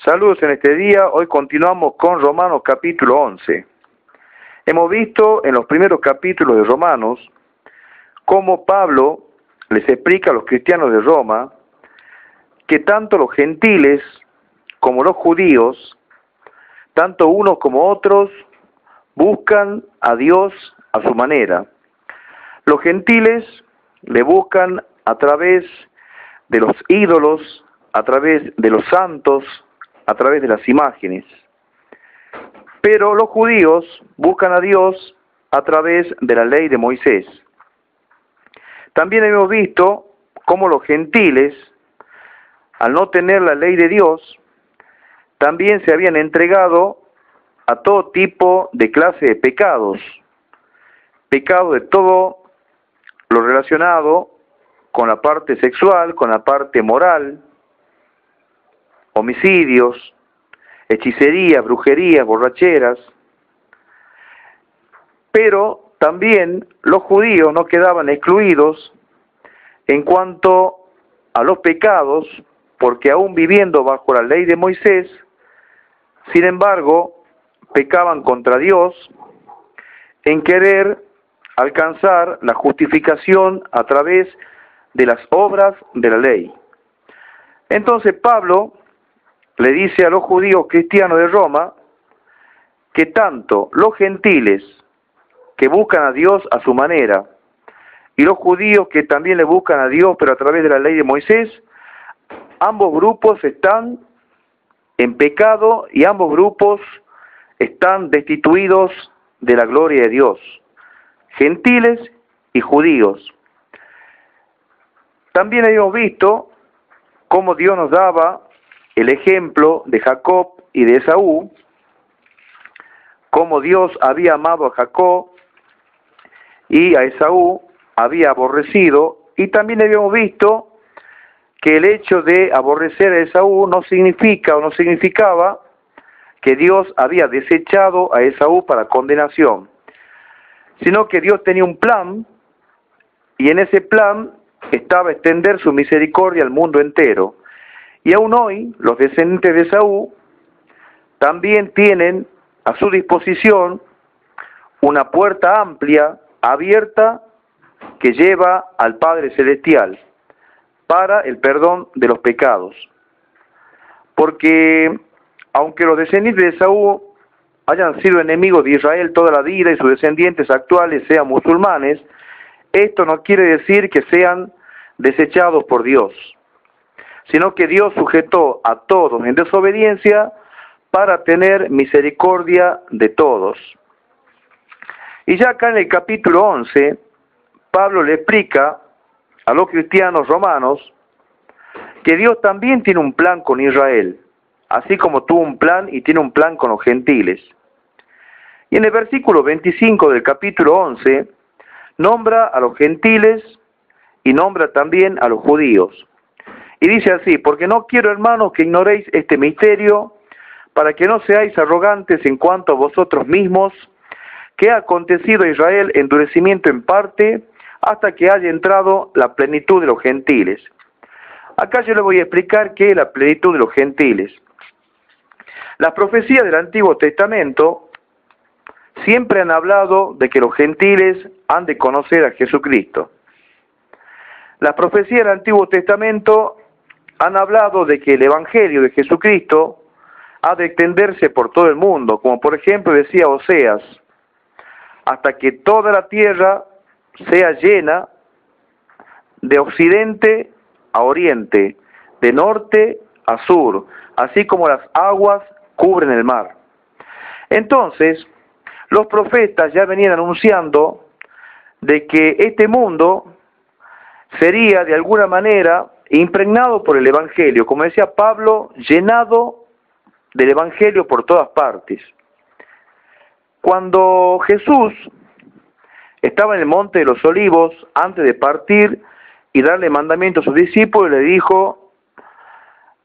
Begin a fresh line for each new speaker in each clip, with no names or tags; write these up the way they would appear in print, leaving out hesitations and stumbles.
Saludos en este día. Hoy continuamos con Romanos capítulo 11. Hemos visto en los primeros capítulos de Romanos cómo Pablo les explica a los cristianos de Roma que tanto los gentiles como los judíos, tanto unos como otros, buscan a Dios a su manera. Los gentiles le buscan a través de los ídolos, a través de los santos, a través de las imágenes. Pero los judíos buscan a Dios a través de la ley de Moisés. También hemos visto cómo los gentiles, al no tener la ley de Dios, también se habían entregado a todo tipo de clase de pecados. Pecado de todo lo relacionado con la parte sexual, con la parte moral, homicidios, hechicerías, brujerías, borracheras. Pero también los judíos no quedaban excluidos en cuanto a los pecados, porque aún viviendo bajo la ley de Moisés, sin embargo, pecaban contra Dios en querer alcanzar la justificación a través de las obras de la ley. Entonces Pablo le dice a los judíos cristianos de Roma que tanto los gentiles que buscan a Dios a su manera y los judíos que también le buscan a Dios pero a través de la ley de Moisés, ambos grupos están en pecado y ambos grupos están destituidos de la gloria de Dios, gentiles y judíos. También hemos visto cómo Dios nos daba el ejemplo de Jacob y de Esaú, cómo Dios había amado a Jacob y a Esaú había aborrecido, y también habíamos visto que el hecho de aborrecer a Esaú no significa o no significaba que Dios había desechado a Esaú para condenación, sino que Dios tenía un plan, y en ese plan estaba extender su misericordia al mundo entero. Y aún hoy, los descendientes de Esaú también tienen a su disposición una puerta amplia, abierta, que lleva al Padre Celestial para el perdón de los pecados. Porque aunque los descendientes de Esaú hayan sido enemigos de Israel toda la vida y sus descendientes actuales sean musulmanes, esto no quiere decir que sean desechados por Dios, sino que Dios sujetó a todos en desobediencia para tener misericordia de todos. Y ya acá en el capítulo 11, Pablo le explica a los cristianos romanos que Dios también tiene un plan con Israel, así como tuvo un plan y tiene un plan con los gentiles. Y en el versículo 25 del capítulo 11, nombra a los gentiles y nombra también a los judíos. Y dice así: porque no quiero, hermanos, que ignoréis este misterio, para que no seáis arrogantes en cuanto a vosotros mismos, que ha acontecido a Israel endurecimiento en parte, hasta que haya entrado la plenitud de los gentiles. Acá yo le voy a explicar qué es la plenitud de los gentiles. Las profecías del Antiguo Testamento siempre han hablado de que los gentiles han de conocer a Jesucristo. Las profecías del Antiguo Testamento han hablado de que el Evangelio de Jesucristo ha de extenderse por todo el mundo, como por ejemplo decía Oseas, hasta que toda la tierra sea llena de occidente a oriente, de norte a sur, así como las aguas cubren el mar. Entonces, los profetas ya venían anunciando de que este mundo sería de alguna manera impregnado por el Evangelio, como decía Pablo, llenado del Evangelio por todas partes. Cuando Jesús estaba en el monte de los Olivos, antes de partir y darle mandamiento a sus discípulos, le dijo: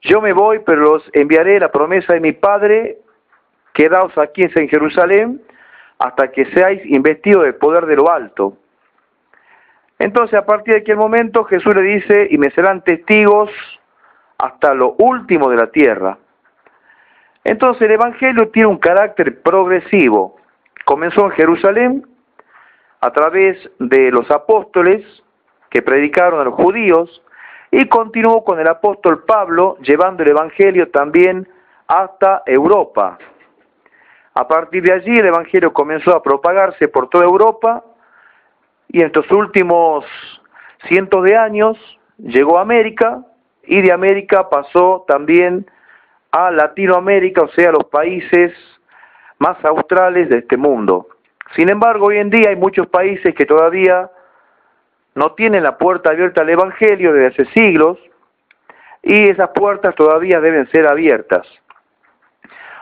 yo me voy, pero los enviaré la promesa de mi Padre, quedaos aquí en Jerusalén, hasta que seáis investidos del poder de lo alto. Entonces, a partir de aquel momento, Jesús le dice: y me serán testigos hasta lo último de la tierra. Entonces el Evangelio tiene un carácter progresivo. Comenzó en Jerusalén a través de los apóstoles que predicaron a los judíos y continuó con el apóstol Pablo llevando el Evangelio también hasta Europa. A partir de allí el Evangelio comenzó a propagarse por toda Europa y en estos últimos cientos de años llegó a América y de América pasó también a Latinoamérica, o sea, los países más australes de este mundo. Sin embargo, hoy en día hay muchos países que todavía no tienen la puerta abierta al Evangelio desde hace siglos y esas puertas todavía deben ser abiertas.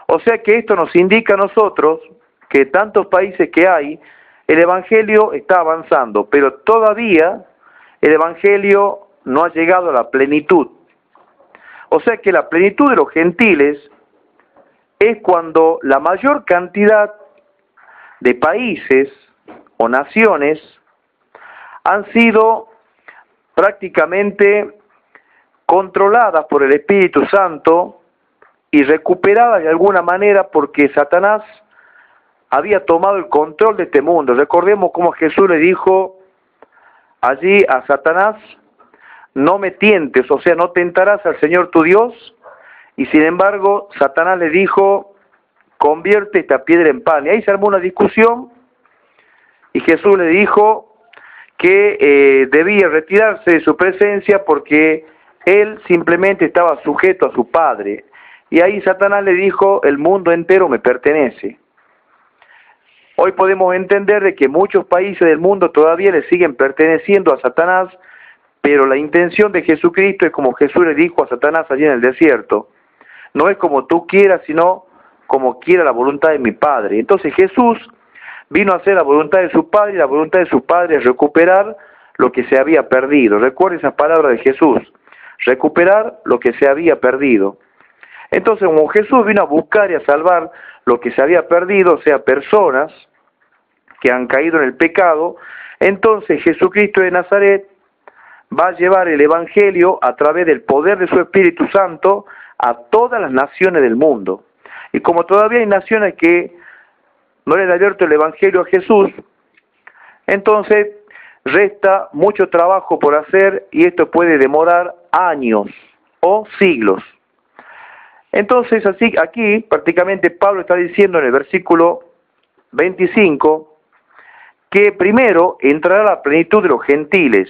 O sea que esto nos indica a nosotros que tantos países que hay, el Evangelio está avanzando, pero todavía el Evangelio no ha llegado a la plenitud. O sea que la plenitud de los gentiles es cuando la mayor cantidad de países o naciones han sido prácticamente controladas por el Espíritu Santo y recuperadas de alguna manera porque Satanás había tomado el control de este mundo. Recordemos cómo Jesús le dijo allí a Satanás: no me tientes, o sea, no tentarás al Señor tu Dios. Y sin embargo, Satanás le dijo: convierte esta piedra en pan. Y ahí se armó una discusión y Jesús le dijo que debía retirarse de su presencia porque él simplemente estaba sujeto a su Padre. Y ahí Satanás le dijo: el mundo entero me pertenece. Hoy podemos entender de que muchos países del mundo todavía le siguen perteneciendo a Satanás, pero la intención de Jesucristo es como Jesús le dijo a Satanás allí en el desierto: no es como tú quieras, sino como quiera la voluntad de mi Padre. Entonces Jesús vino a hacer la voluntad de su Padre, y la voluntad de su Padre es recuperar lo que se había perdido. Recuerden esas palabras de Jesús: recuperar lo que se había perdido. Entonces, como Jesús vino a buscar y a salvar lo que se había perdido, o sea, personas que han caído en el pecado, entonces Jesucristo de Nazaret va a llevar el Evangelio a través del poder de su Espíritu Santo a todas las naciones del mundo. Y como todavía hay naciones que no les ha abierto el Evangelio a Jesús, entonces resta mucho trabajo por hacer y esto puede demorar años o siglos. Entonces, así aquí prácticamente Pablo está diciendo en el versículo 25 que primero entrará la plenitud de los gentiles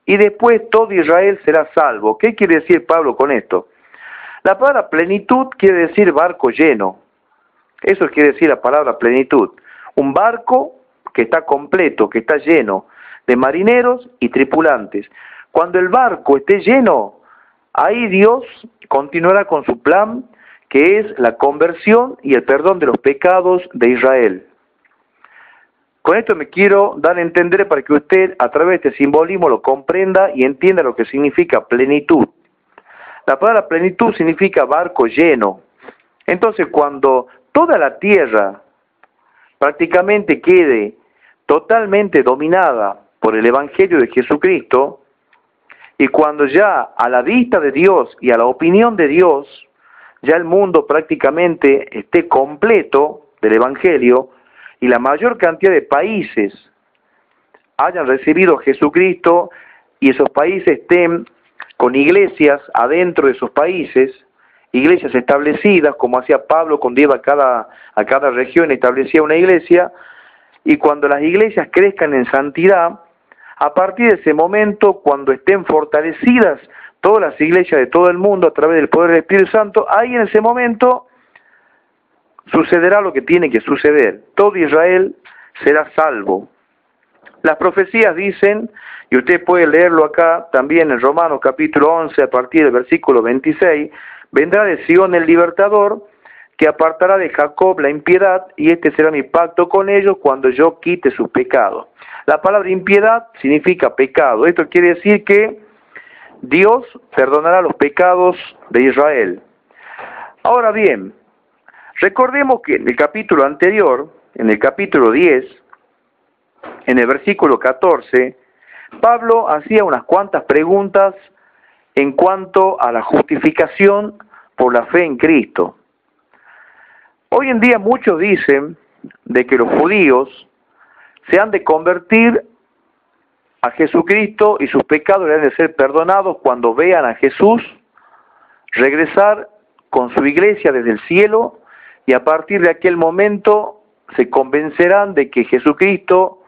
y después todo Israel será salvo. ¿Qué quiere decir Pablo con esto? La palabra plenitud quiere decir barco lleno. Eso quiere decir la palabra plenitud. Un barco que está completo, que está lleno de marineros y tripulantes. Cuando el barco esté lleno, ahí Dios continuará con su plan, que es la conversión y el perdón de los pecados de Israel. Con esto me quiero dar a entender para que usted a través de este simbolismo lo comprenda y entienda lo que significa plenitud. La palabra plenitud significa barco lleno. Entonces, cuando toda la tierra prácticamente quede totalmente dominada por el Evangelio de Jesucristo, y cuando ya a la vista de Dios y a la opinión de Dios, ya el mundo prácticamente esté completo del Evangelio, y la mayor cantidad de países hayan recibido a Jesucristo, y esos países estén con iglesias adentro de esos países, iglesias establecidas, como hacía Pablo cuando iba a cada región, establecía una iglesia, y cuando las iglesias crezcan en santidad, a partir de ese momento, cuando estén fortalecidas todas las iglesias de todo el mundo a través del poder del Espíritu Santo, ahí en ese momento sucederá lo que tiene que suceder. Todo Israel será salvo. Las profecías dicen, y usted puede leerlo acá también en Romanos capítulo 11 a partir del versículo 26, vendrá de Sion el libertador, que apartará de Jacob la impiedad, y este será mi pacto con ellos cuando yo quite sus pecados. La palabra impiedad significa pecado. Esto quiere decir que Dios perdonará los pecados de Israel. Ahora bien, recordemos que en el capítulo anterior, en el capítulo 10, en el versículo 14, Pablo hacía unas cuantas preguntas en cuanto a la justificación por la fe en Cristo. Hoy en día muchos dicen de que los judíos se han de convertir a Jesucristo y sus pecados le han de ser perdonados cuando vean a Jesús regresar con su iglesia desde el cielo, y a partir de aquel momento se convencerán de que Jesucristo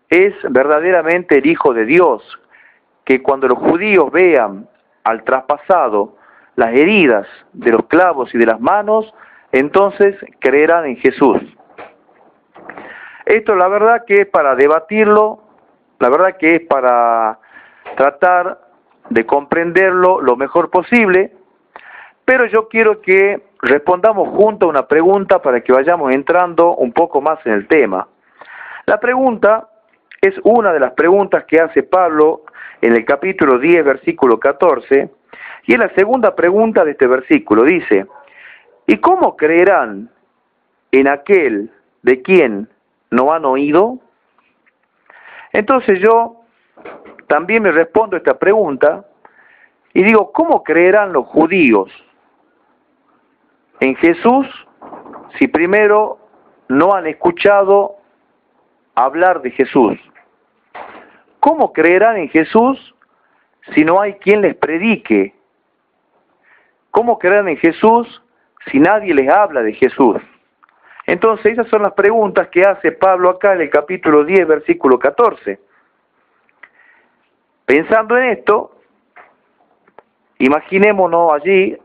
es verdaderamente el Hijo de Dios, que cuando los judíos vean al traspasado las heridas de los clavos y de las manos, entonces creerán en Jesús. Esto la verdad que es para debatirlo, la verdad que es para tratar de comprenderlo lo mejor posible, pero yo quiero que respondamos juntos a una pregunta para que vayamos entrando un poco más en el tema. La pregunta es una de las preguntas que hace Pablo en el capítulo 10, versículo 14, y es la segunda pregunta de este versículo. Dice: ¿y cómo creerán en aquel de quien no han oído? Entonces yo también me respondo esta pregunta y digo, ¿cómo creerán los judíos en Jesús si primero no han escuchado hablar de Jesús? ¿Cómo creerán en Jesús si no hay quien les predique? ¿Cómo creerán en Jesús si nadie les habla de Jesús? Entonces esas son las preguntas que hace Pablo acá en el capítulo 10, versículo 14. Pensando en esto, imaginémonos allí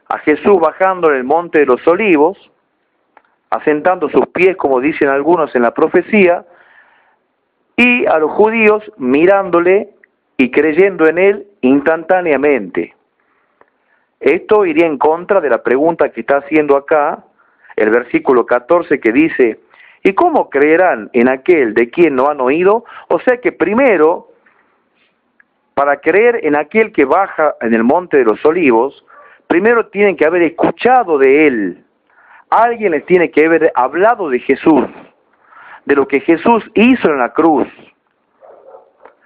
a Jesús bajando en el monte de los olivos, asentando sus pies, como dicen algunos en la profecía, y a los judíos mirándole y creyendo en él instantáneamente. Esto iría en contra de la pregunta que está haciendo acá el versículo 14, que dice: ¿y cómo creerán en aquel de quien no han oído? O sea que primero, para creer en aquel que baja en el monte de los olivos, primero tienen que haber escuchado de él. Alguien les tiene que haber hablado de Jesús, de lo que Jesús hizo en la cruz.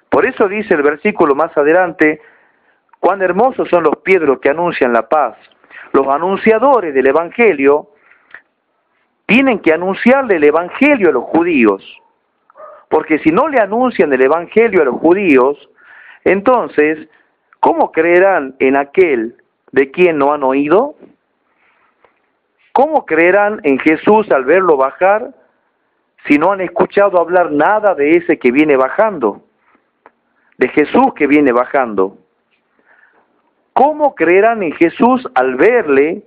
Por eso dice el versículo más adelante: cuán hermosos son los pies de los que anuncian la paz. Los anunciadores del Evangelio tienen que anunciarle el Evangelio a los judíos, porque si no le anuncian el Evangelio a los judíos, entonces, ¿cómo creerán en aquel de quien no han oído? ¿Cómo creerán en Jesús al verlo bajar si no han escuchado hablar nada de ese que viene bajando? De Jesús que viene bajando. ¿Cómo creerán en Jesús al verle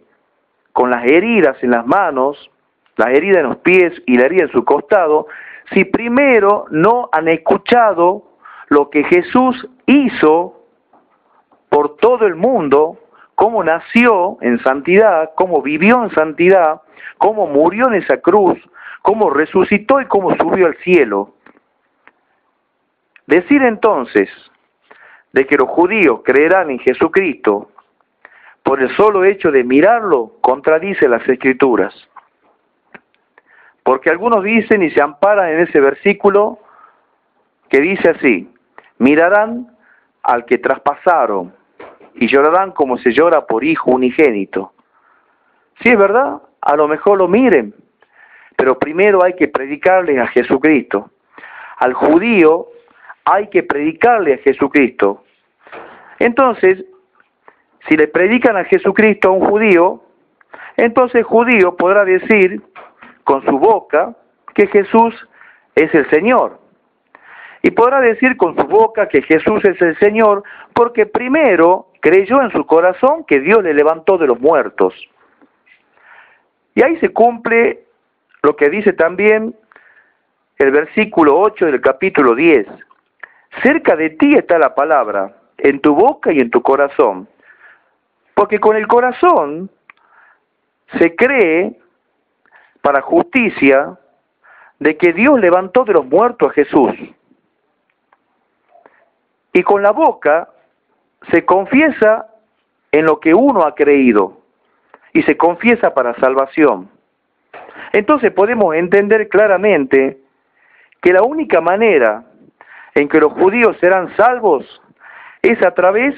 con las heridas en las manos, las heridas en los pies y la herida en su costado, si primero no han escuchado lo que Jesús hizo por todo el mundo, cómo nació en santidad, cómo vivió en santidad, cómo murió en esa cruz, cómo resucitó y cómo subió al cielo? Decir entonces de que los judíos creerán en Jesucristo por el solo hecho de mirarlo contradice las Escrituras. Porque algunos dicen y se amparan en ese versículo que dice así: mirarán al que traspasaron y llorarán como se llora por hijo unigénito. Sí, es verdad, a lo mejor lo miren, pero primero hay que predicarles a Jesucristo. Al judío hay que predicarle a Jesucristo. Entonces, si le predican a Jesucristo a un judío, entonces el judío podrá decir con su boca que Jesús es el Señor. Y podrá decir con su boca que Jesús es el Señor porque primero creyó en su corazón que Dios le levantó de los muertos. Y ahí se cumple lo que dice también el versículo 8 del capítulo 10. Cerca de ti está la palabra, en tu boca y en tu corazón. Porque con el corazón se cree para justicia de que Dios levantó de los muertos a Jesús. Y con la boca se confiesa en lo que uno ha creído y se confiesa para salvación. Entonces podemos entender claramente que la única manera en que los judíos serán salvos es a través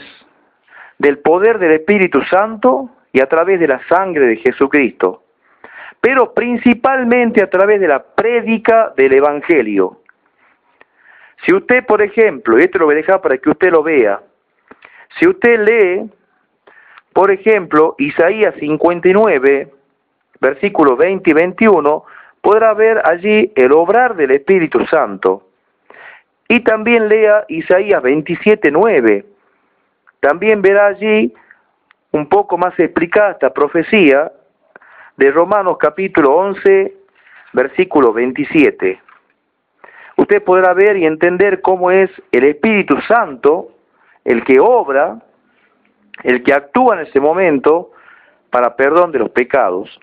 del poder del Espíritu Santo y a través de la sangre de Jesucristo. pero principalmente a través de la prédica del Evangelio. Si usted, por ejemplo, y esto lo voy a dejar para que usted lo vea, si usted lee, por ejemplo, Isaías 59, versículos 20 y 21, podrá ver allí el obrar del Espíritu Santo. Y también lea Isaías 27, 9. También verá allí un poco más explicada esta profecía de Romanos capítulo 11, versículo 27. Usted podrá ver y entender cómo es el Espíritu Santo el que obra, el que actúa en ese momento para perdón de los pecados.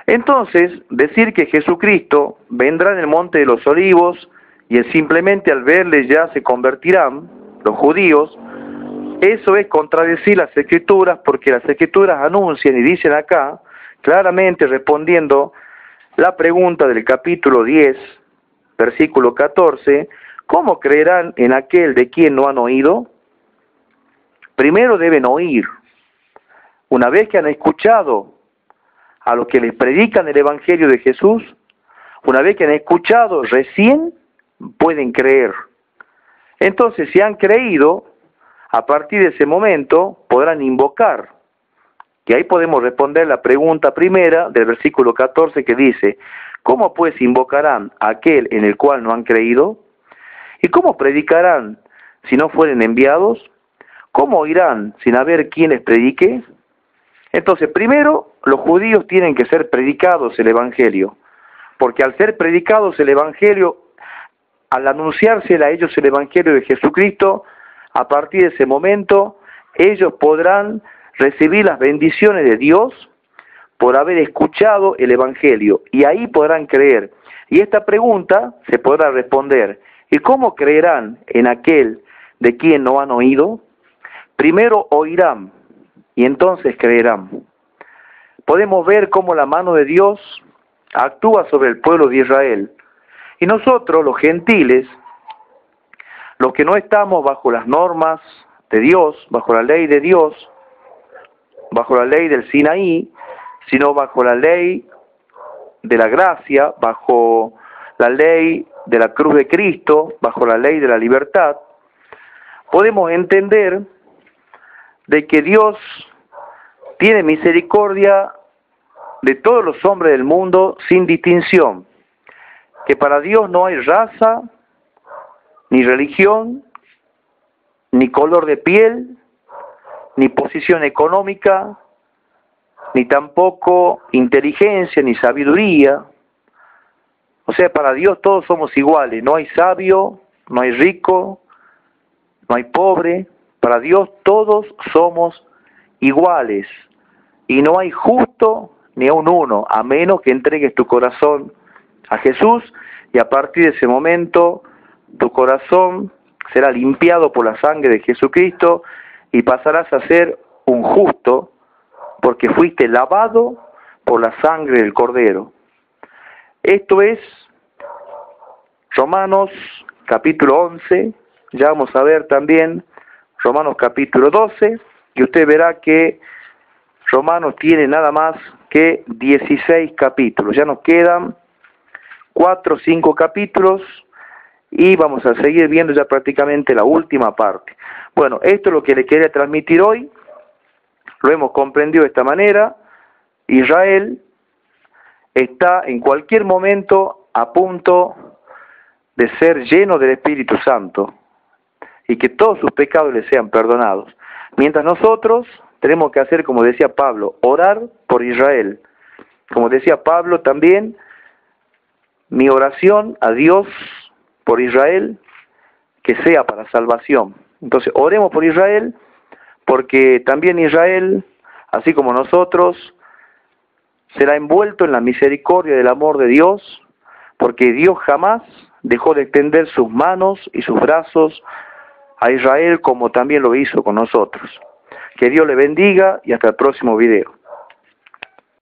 Entonces, decir que Jesucristo vendrá en el monte de los olivos y simplemente al verle ya se convertirán los judíos, eso es contradecir las Escrituras, porque las Escrituras anuncian y dicen acá, claramente respondiendo la pregunta del capítulo 10, versículo 14, ¿cómo creerán en aquel de quien no han oído? Primero deben oír. Una vez que han escuchado a los que les predican el Evangelio de Jesús, una vez que han escuchado, recién pueden creer. Entonces, si han creído, a partir de ese momento podrán invocar. Y ahí podemos responder la pregunta primera del versículo 14 que dice, ¿cómo pues invocarán a aquel en el cual no han creído? ¿Y cómo predicarán si no fueren enviados? ¿Cómo oirán sin haber quien les predique? Entonces, primero, los judíos tienen que ser predicados el Evangelio, porque al ser predicados el Evangelio, al anunciarse a ellos el Evangelio de Jesucristo, a partir de ese momento, ellos podrán recibir las bendiciones de Dios por haber escuchado el Evangelio, y ahí podrán creer. Y esta pregunta se podrá responder, ¿y cómo creerán en aquel de quien no han oído? Primero oirán, y entonces creerán. Podemos ver cómo la mano de Dios actúa sobre el pueblo de Israel. Y nosotros, los gentiles, los que no estamos bajo las normas de Dios, bajo la ley de Dios, bajo la ley del Sinaí, sino bajo la ley de la gracia, bajo la ley de la cruz de Cristo, bajo la ley de la libertad, podemos entender de que Dios tiene misericordia de todos los hombres del mundo sin distinción, que para Dios no hay raza, ni religión, ni color de piel, ni posición económica, ni tampoco inteligencia, ni sabiduría. O sea, para Dios todos somos iguales, no hay sabio, no hay rico, no hay pobre. Para Dios todos somos iguales y no hay justo ni a un uno, a menos que entregues tu corazón a Jesús y a partir de ese momento tu corazón será limpiado por la sangre de Jesucristo y pasarás a ser un justo porque fuiste lavado por la sangre del Cordero. Esto es Romanos capítulo 11, ya vamos a ver también Romanos capítulo 12, y usted verá que Romanos tiene nada más que 16 capítulos. Ya nos quedan 4 o 5 capítulos y vamos a seguir viendo ya prácticamente la última parte. Bueno, esto es lo que le quería transmitir hoy. Lo hemos comprendido de esta manera. Israel está en cualquier momento a punto de ser lleno del Espíritu Santo y que todos sus pecados les sean perdonados. Mientras nosotros tenemos que hacer, como decía Pablo, orar por Israel. Como decía Pablo también, mi oración a Dios por Israel, que sea para salvación. Entonces, oremos por Israel, porque también Israel, así como nosotros, será envuelto en la misericordia del amor de Dios, porque Dios jamás dejó de extender sus manos y sus brazos a Israel como también lo hizo con nosotros. Que Dios le bendiga y hasta el próximo video.